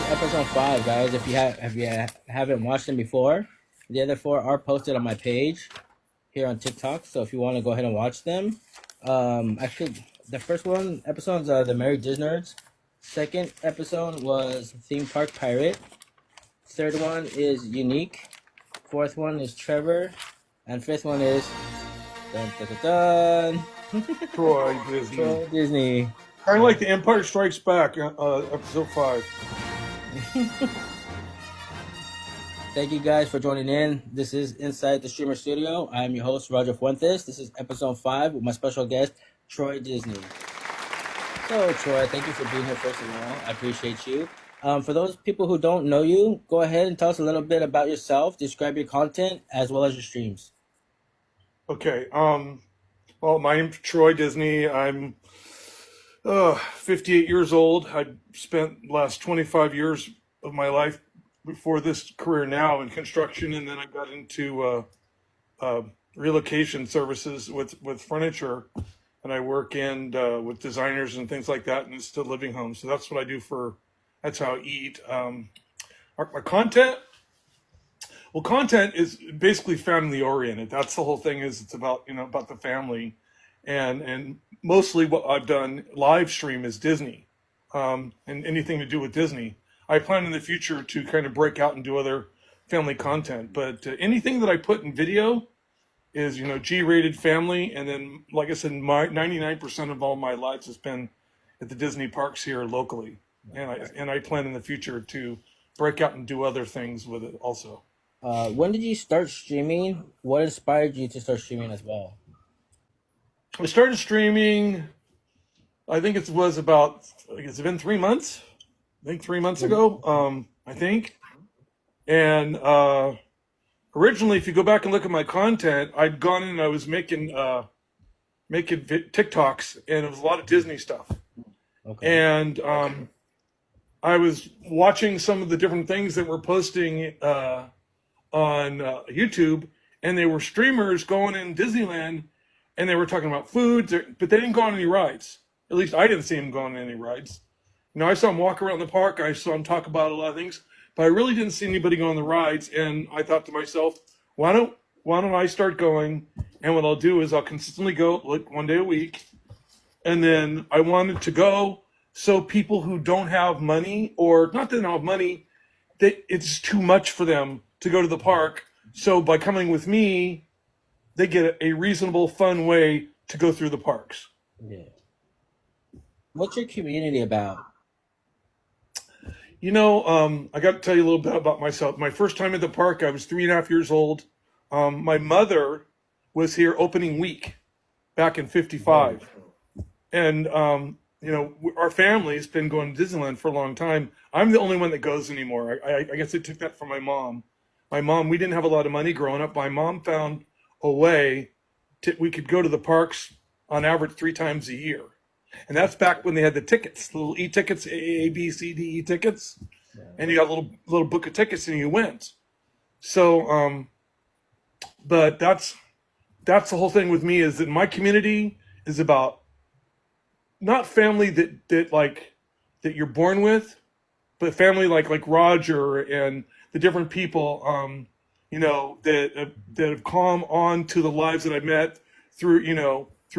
episode 5, guys. If you haven't watched them before, the other 4 are posted on my page here on TikTok. So if you want to go ahead and watch them, actually, the first one episodes are the Merry Disnerds. Second episode was Theme Park Pirate. Third one is Unique. Fourth one is Trevor, and fifth one is dun dun dun dun. Troy Disney. Troy Disney. Kind of like the Empire Strikes Back, episode 5. Thank you guys for joining in. This is Inside the Streamer Studio. I'm your host, Roger Fuentes. This is episode 5 with my special guest, Troy Disney. So, Troy, thank you for being here, first of all. I appreciate you. For those people who don't know you, go ahead and tell us a little bit about yourself. Describe your content as well as your streams. Okay. Well, my name's Troy Disney. I'm 58 years old. I spent the last 25 years of my life before this career now in construction, and then I got into relocation services with furniture, and I work with designers and things like that in assisted living homes. So that's what I do that's how I eat. My content, well, content is basically family oriented. That's the whole thing. It's about about the family, and mostly what I've done live stream is Disney, and anything to do with Disney. I plan in the future to kind of break out and do other family content, but anything that I put in video is G-rated family, and then like I said, my 99% of all my lives has been at the Disney parks here locally, and I plan in the future to break out and do other things with it also. When did you start streaming? What inspired you to start streaming as well? I started streaming, I think it's been 3 months. I think 3 months ago, I think. And originally, if you go back and look at my content, I'd gone in and I was making TikToks, and it was a lot of Disney stuff. Okay. And I was watching some of the different things that were posting on YouTube, and they were streamers going in Disneyland, and they were talking about foods, but they didn't go on any rides. At least I didn't see them going on any rides. I saw them walk around the park. I saw them talk about a lot of things, but I really didn't see anybody go on the rides. And I thought to myself, why don't I start going? And what I'll do is I'll consistently go like 1 day a week. And then I wanted to go so people who don't have money, or not that they don't have money, it's too much for them to go to the park. So by coming with me, they get a reasonable, fun way to go through the parks. Yeah. What's your community about? I got to tell you a little bit about myself. My first time at the park, I was 3.5 years old. My mother was here opening week back in '55. And, our family's been going to Disneyland for a long time. I'm the only one that goes anymore. I guess I took that from my mom. We didn't have a lot of money growing up. My mom found a way we could go to the parks on average 3 times a year. And that's back when they had the tickets, the little e-tickets, A, B, C, D, E tickets. Yeah. And you got a little book of tickets and you went. So, but that's the whole thing with me, is that my community is about not family that you're born with, but family like Roger and the different people, that have come on to the lives that I met through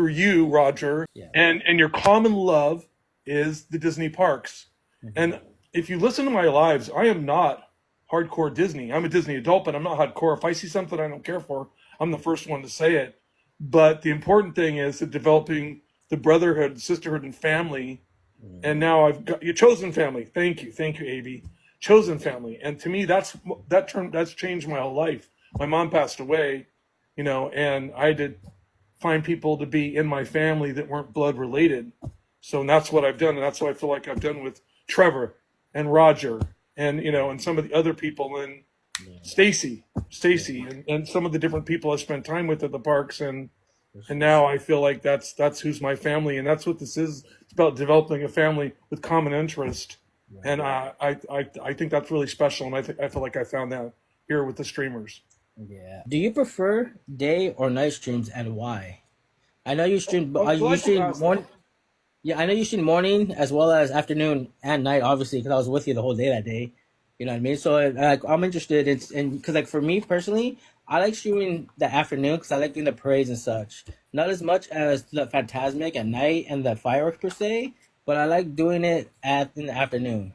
you, Roger. Yeah. And your common love is the Disney parks. Mm-hmm. And if you listen to my lives, I am not hardcore Disney. I'm a Disney adult, but I'm not hardcore. If I see something I don't care for, I'm the first one to say it. But the important thing is that developing the brotherhood, sisterhood, and family. Mm-hmm. And now I've got your chosen family. Thank you, AB. Chosen family. And to me, that's changed my whole life. My mom passed away, and I did find people to be in my family that weren't blood related. So that's what I've done, and that's what I feel like I've done with Trevor and Roger and and some of the other people, and Stacy and some of the different people I spent time with at the parks, and now I feel like that's who's my family, and that's what this is. It's about developing a family with common interest. And I think that's really special, and I feel like I found that here with the streamers. Yeah. Do you prefer day or night streams, and why? I know you stream. You stream morning. Yeah, I know you stream morning as well as afternoon and night, obviously, because I was with you the whole day that day. You know what I mean? So like, I'm interested in because like for me personally, I like streaming the afternoon because I like doing the parades and such. Not as much as the Phantasmic at night and the fireworks per se, but I like doing it at in the afternoon.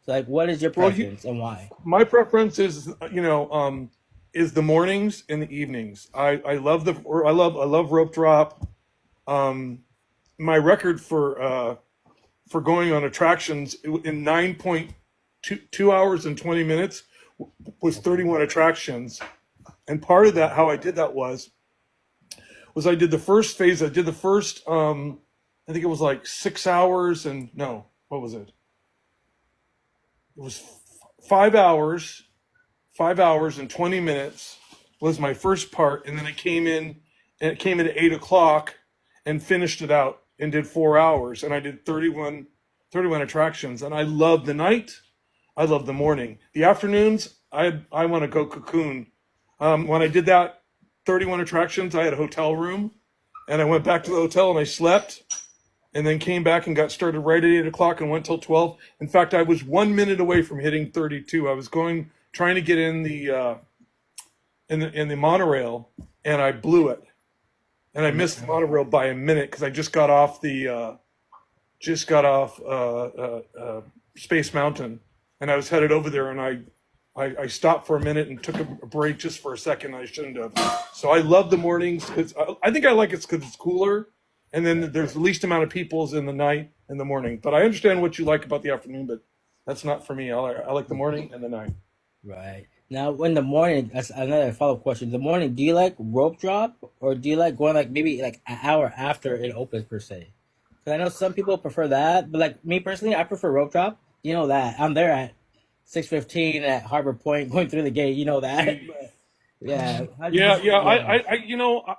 So like, what is your Well, preference and why? my preference is, is the mornings and the evenings. I love I love rope drop. Um, my record for going on attractions in 9.2 hours and 20 minutes was Okay. 31 attractions. And part of that, how I did that was I did the first phase. I did the first, I think it was like 6 hours and no, what was it? It was 5 hours, 5 hours and 20 minutes was my first part. And then I came in and it came in at 8 o'clock and finished it out and did 4 hours. And I did 31 attractions. And I love the night. I love the morning. The afternoons, I want to go cocoon. When I did that 31 attractions, I had a hotel room and I went back to the hotel and I slept and then came back and got started right at 8 o'clock and went till 12. In fact, I was 1 minute away from hitting 32. I was trying to get in the monorail and I blew it. And I missed the monorail by a minute because I just got off Space Mountain, and I was headed over there, and I stopped for a minute and took a break just for a second. I shouldn't have. So I love the mornings because I think I like it because it's cooler, and then there's the least amount of people's in the night and the morning. But I understand what you like about the afternoon, but that's not for me. I like the morning and the night. Right. Now, in the morning, that's another follow-up question. In the morning, do you like rope drop or do you like going like maybe like an hour after it opens per se? Because I know some people prefer that, but like me personally, I prefer rope drop. You know that I'm there at 6:15 at Harbor Point, going through the gate. You know that. But yeah, Yeah, yeah. yeah,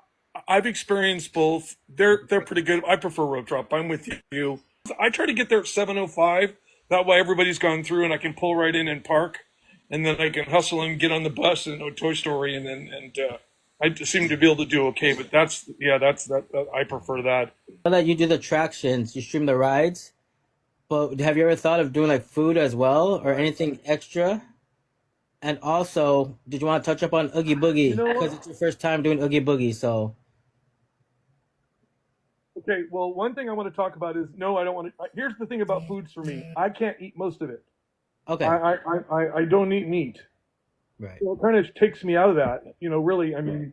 I've experienced both. They're pretty good. I prefer road drop. I'm with you. I try to get there at 7:05. That way everybody's gone through and I can pull right in and park, and then I can hustle and get on the bus and go to Toy Story, and I seem to be able to do okay. But that I prefer that. I know that you do the attractions, you stream the rides. But have you ever thought of doing like food as well or anything extra? And also, did you want to touch up on Oogie You Boogie? know Because what? it's your first time doing Oogie Boogie, so Okay. Well, one thing I want to talk about is no, I don't want to. Here's the thing about foods for me. I can't eat most of it. okay. I don't eat meat. Right. Well, it kind of takes me out of that. Really, I mean,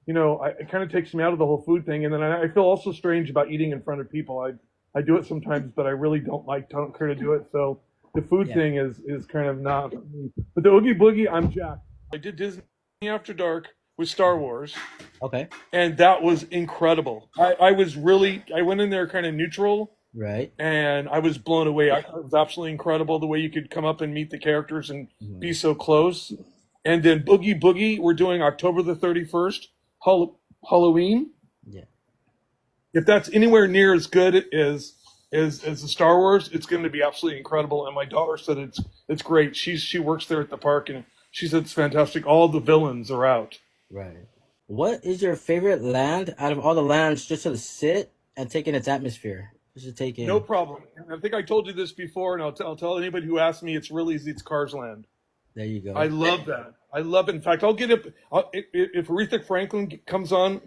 it kind of takes me out of the whole food thing. And then I feel also strange about eating in front of people. I do it sometimes, but I really don't care to do it. So the food Yeah. thing is kind of not for me. But the Oogie Boogie, I'm jacked. I did Disney After Dark with Star Wars, Okay. and that was incredible. I went in there kind of neutral, Right. and I was blown away. It was absolutely incredible the way you could come up and meet the characters and Mhm. be so close. And then Boogie Boogie, we're doing October the 31st, Halloween. Yeah. If that's anywhere near as good as the Star Wars, it's going to be absolutely incredible. And my daughter said it's great. She works there at the park, and she said it's fantastic. All the villains are out. Right. What is your favorite land out of all the lands just to sit and take in its atmosphere? Just to take No in. problem. I think I told you this before, and I'll tell anybody who asks me. It's really easy. It's Cars Land. There you I go. love that. I love it. In fact, I'll get up. If Aretha Franklin comes on,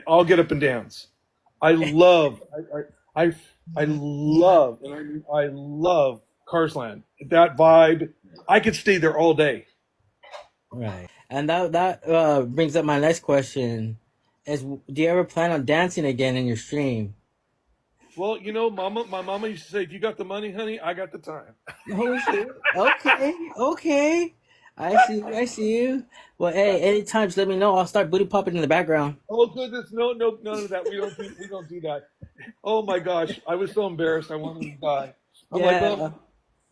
I'll get up and dance. I love, I love, and I love Cars Land. That vibe. I could stay there all day. Right. And that brings up my next question is do you ever plan on dancing again in your stream? Well, my mama used to say, "If you got the money, honey, I got the time." Oh shit. Okay. Okay. I see. I see you. Well, hey, anytime, just let me know. I'll start booty popping in the background. Oh goodness, no, no, none of that. We don't do that. Oh my gosh, I was so embarrassed. I wanted to die. I'm like, Yeah.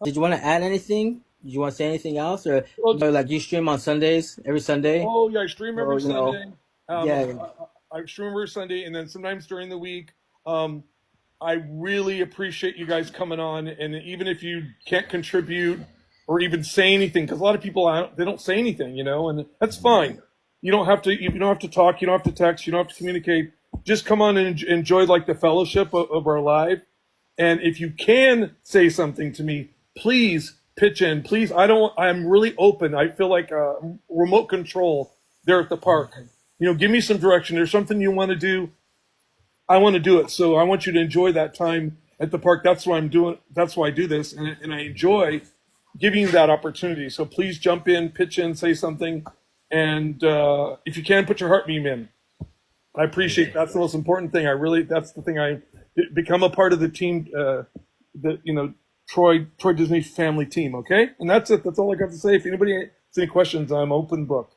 Did you want to add anything? Did you want to say anything else, or well, like you stream on Sundays every Sunday? oh yeah, I stream So every you know, Sunday. yeah, I stream every Sunday, and then sometimes during the week. Um, I really appreciate you guys coming on, and even if you can't contribute or even say anything, because a lot of people they don't say anything, and that's fine. You don't have to. You don't have to talk. You don't have to text. You don't have to communicate. just come on and enjoy like the fellowship of our live. And if you can say something to me, please pitch in. Please, I'm really open. I feel like remote control there at the park. Give me some direction. There's something you want to do. I want to do it. So I want you to enjoy that time at the park. That's why I'm doing. That's why I do this, and I enjoy giving you that opportunity. So please jump in, pitch in, say something, and if you can, put your heart meme in. I appreciate that's the most important thing. That's the thing. I become a part of the team, Troy Disney family team. Okay, and that's it. That's all I got to say. If anybody has any questions, I'm open book.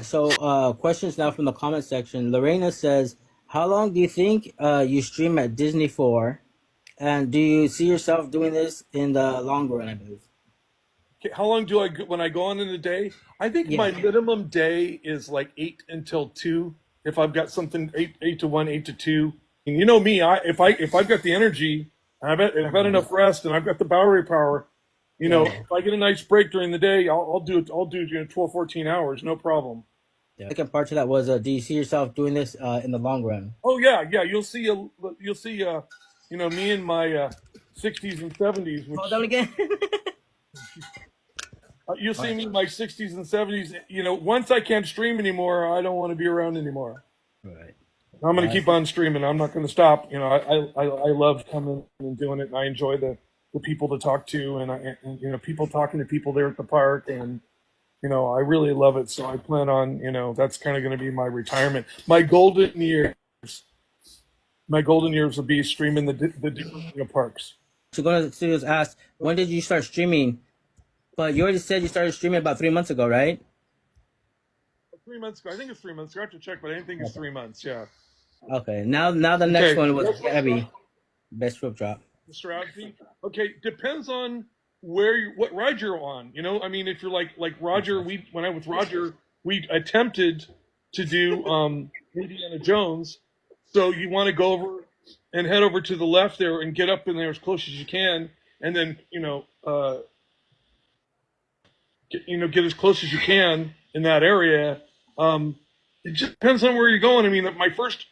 So, questions now from the comment section. Lorena says, "How long do you think you stream at Disney for, and do you see yourself doing this in the long run?" I believe. Okay, how long do when I go on in a day? I think Yeah. my minimum day is like 8 until 2. If I've got something 8 to 1, 8 to 2, and you know me, if I've got the energy, and I've had enough rest, and I've got the battery power, if I get a nice break during the day, I'll do it. I'll do 12, 14 hours, no problem. The second part to that was, do you see yourself doing this in the long run? Oh yeah. You'll see me in my 60s and 70s. Hold on again. You'll see me in my 60s and 70s. Once I can't stream anymore, I don't want to be around anymore. Right. I'm going to keep on streaming. I'm not going to stop. I love coming and doing it, and I enjoy the people to talk to, and people talking to people there at the park, and I really love it. So I plan on, that's kind of going to be my retirement. My golden years will be streaming the different parks. So going to the studios asked, when did you start streaming? But you already said you started streaming about 3 months ago, right? 3 months ago. I think it's 3 months. I have to check, but I think it's 3 months. Yeah. Okay. Now the next one was Gabby. Best rope drop. Strategy. Okay, depends on what ride you're on. I mean, if you're like Roger, when I was with Roger, we attempted to do Indiana Jones. So you want to go over and head over to the left there and get up in there as close as you can, and then get as close as you can in that area. It just depends on where you're going. I mean, my first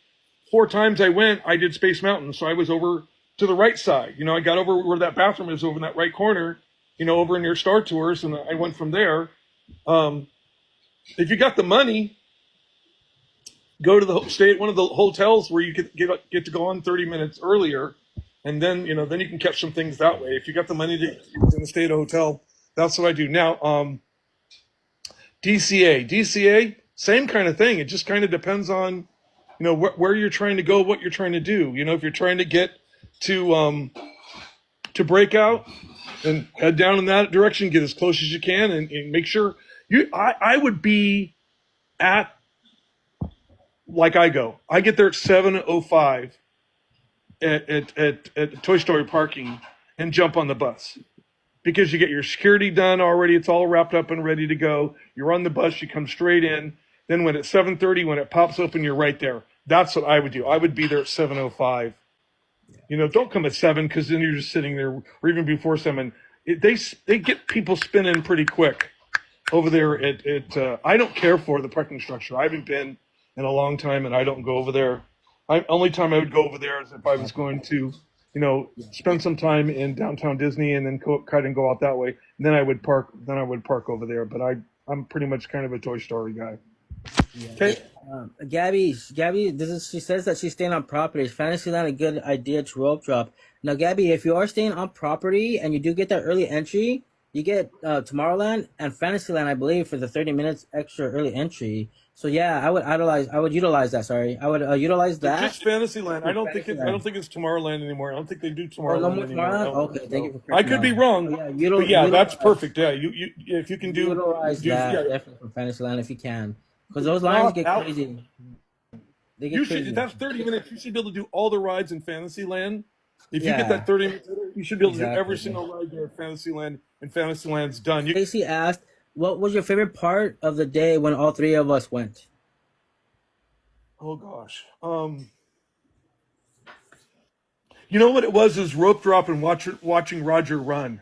4 times I went, I did Space Mountain, so I was over to the right side. I got over where that bathroom is, over in that right corner, over near Star Tours, and I went from there. If you got the money, go to stay at one of the hotels where you get to go on 30 minutes earlier, and then then you can catch some things that way. If you got the money to stay at a hotel, that's what I do now. DCA, same kind of thing. It just kind of depends on where you're trying to go, what you're trying to do. If you're trying to get to Breakout, and head down in that direction, get as close as you can, and make sure I would be at, like I get there at 7:05 at Toy Story parking and jump on the bus, because you get your security done already. It's all wrapped up and ready to go. You're on the bus, you come straight in. Then when at 7:30, when it pops open, you're right there. That's what I would do. I would be there at 7:05. Don't come at 7, because then you're just sitting there, or even before 7. They get people spinning pretty quick over there at I don't care for the parking structure. I haven't been in a long time, and I don't go over there. Only time I would go over there is if I was going to, spend some time in downtown Disney and then kind of go out that way. And then I would park over there. But I'm pretty much kind of a Toy Story guy. Okay. Gabby, she says that she's staying on property. Is Fantasyland a good idea to rope drop? Now, Gabby, if you are staying on property and you do get that early entry, you get Tomorrowland and Fantasyland, I believe, for the 30 minutes extra early entry. So yeah, I would utilize that. Sorry, I would utilize that. Just Fantasyland. I don't think it's Tomorrowland anymore. I don't think they do Tomorrowland anymore. Tomorrowland? Okay, thank you for I could be wrong. But yeah, that's perfect. Yeah, you if you can utilize that definitely from Fantasyland if you can, because those lines get crazy. They get crazy. That's 30 minutes. You should be able to do all the rides in Fantasyland. If you get that 30 minutes, you should be able to do every single ride there at Fantasyland, and Fantasyland's done. Casey asked, what was your favorite part of the day when all 3 of us went? Oh gosh. You know what it was? Is rope drop and watching Roger run.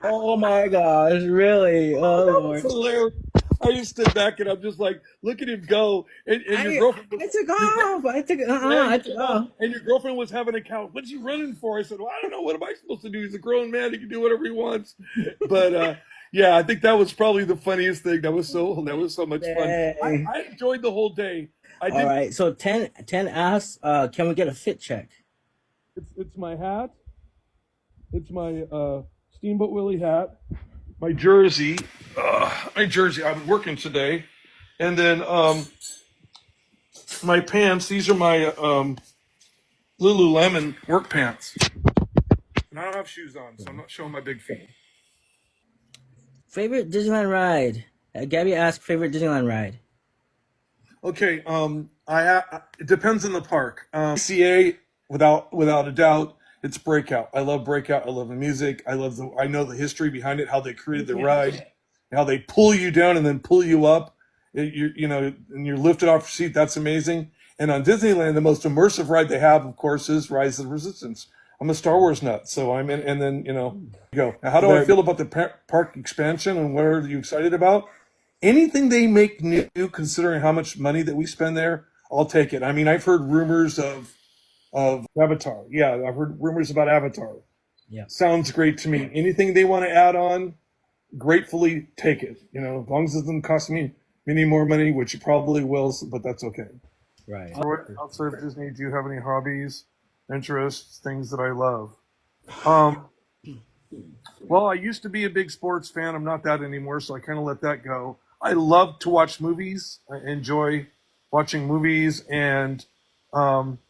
Oh my gosh, really? Oh, that was hilarious. I just stood back and I'm just like, look at him go. And your girlfriend was, I took off. I took off. and your girlfriend was having a count. What's he running for? I said, well, I don't know. What am I supposed to do? He's a grown man. He can do whatever he wants. But yeah, I think that was probably the funniest thing. That was so much fun. I enjoyed the whole day. All right. So 10 asks, can we get a fit check? It's my hat. It's my Steamboat Willie hat. My jersey. I'm working today. And then my pants. These are my Lululemon work pants. And I don't have shoes on, so I'm not showing my big feet. Favorite Disneyland ride? Gabby asked favorite Disneyland ride. Okay, it depends on the park. CA, without a doubt, it's Breakout. I love Breakout. I love the music. I know the history behind it, how they created the ride, how they pull you down and then pull you up. And you're lifted off your seat. That's amazing. And on Disneyland, the most immersive ride they have, of course, is Rise of the Resistance. I'm a Star Wars nut, so I'm in. And then go. Now, how do I feel about the park expansion, and what are you excited about? Anything they make new, considering how much money that we spend there, I'll take it. I mean, I've heard rumors of Avatar. Yeah, I've heard rumors about Avatar. Yeah. Sounds great to me. Anything they want to add on, gratefully take it. As long as it doesn't cost me any more money, which it probably will, but that's okay. Right. Outside of Disney, do you have any hobbies, interests, things that I love? Well, I used to be a big sports fan. I'm not that anymore, so I kind of let that go. I love to watch movies. I enjoy watching movies and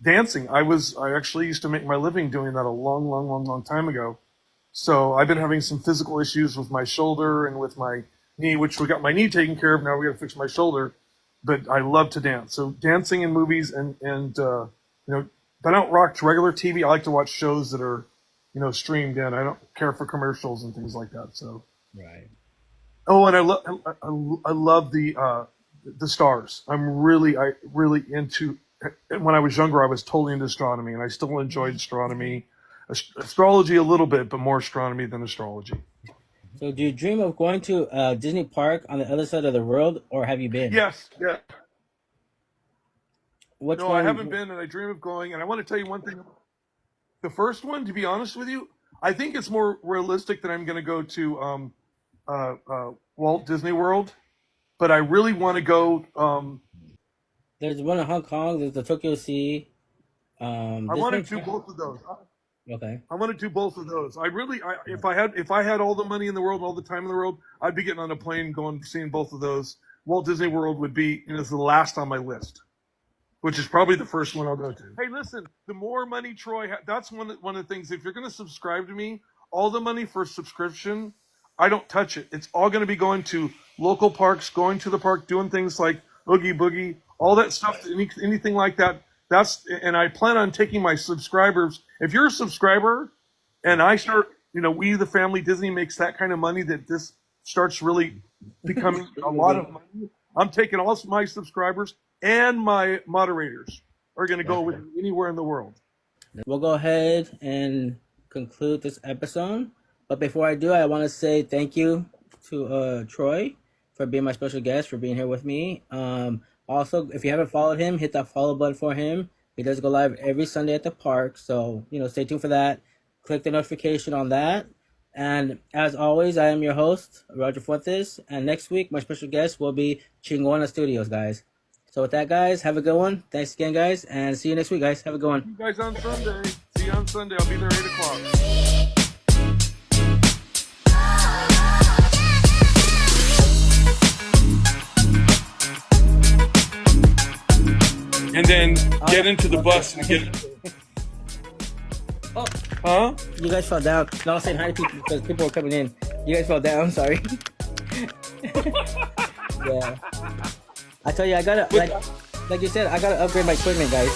dancing. I actually used to make my living doing that a long time ago. So I've been having some physical issues with my shoulder and with my knee, which we got my knee taken care of. Now we got to fix my shoulder. But I love to dance. So dancing in movies and but I don't watch regular TV. I like to watch shows that are streamed in. I don't care for commercials and things like that. So Right. Oh, and I love the stars. I'm really into. When I was younger, I was totally into astronomy, and I still enjoyed astronomy, astrology a little bit, but more astronomy than astrology. So, do you dream of going to Disney Park on the other side of the world, or have you been? Yes, yeah. Which No, one? I haven't been, and I dream of going. And I want to tell you one thing. The first one, to be honest with you, I think it's more realistic that I'm going to go to Walt Disney World, but I really want to go. There's one in Hong Kong. There's the Tokyo Sea. I want to do both of those. Okay. I want to do both of those. If I had all the money in the world, all the time in the world, I'd be getting on a plane, going seeing both of those. Walt Disney World would be the last on my list, which is probably the first one I'll go to. Hey, listen, the more money Troy, that's one of the things. If you're going to subscribe to me, all the money for subscription, I don't touch it. It's all going to be going to local parks, going to the park, doing things like Oogie Boogie, all that stuff, anything like that. And I plan on taking my subscribers. If you're a subscriber and I start, we, the family, Disney makes that kind of money that this starts really becoming a lot of money, I'm taking all my subscribers and my moderators are going to go with me anywhere in the world. We'll go ahead and conclude this episode. But before I do, I want to say thank you to Troy for being my special guest, for being here with me. Also, if you haven't followed him, hit that follow button for him. He does go live every Sunday at the park. So, stay tuned for that. Click the notification on that. And as always, I am your host, Roger Fuentes. And next week, my special guest will be Chingona Studios, guys. So with that, guys, have a good one. Thanks again, guys. And see you next week, guys. Have a good one. See you guys on Sunday. See you on Sunday. I'll be there 8 o'clock. And then get into the bus and get. Oh. Huh? You guys fell down. No, I was saying hi to people because people were coming in. You guys fell down. Sorry. Yeah. I tell you, I gotta like you said, I gotta upgrade my equipment, guys.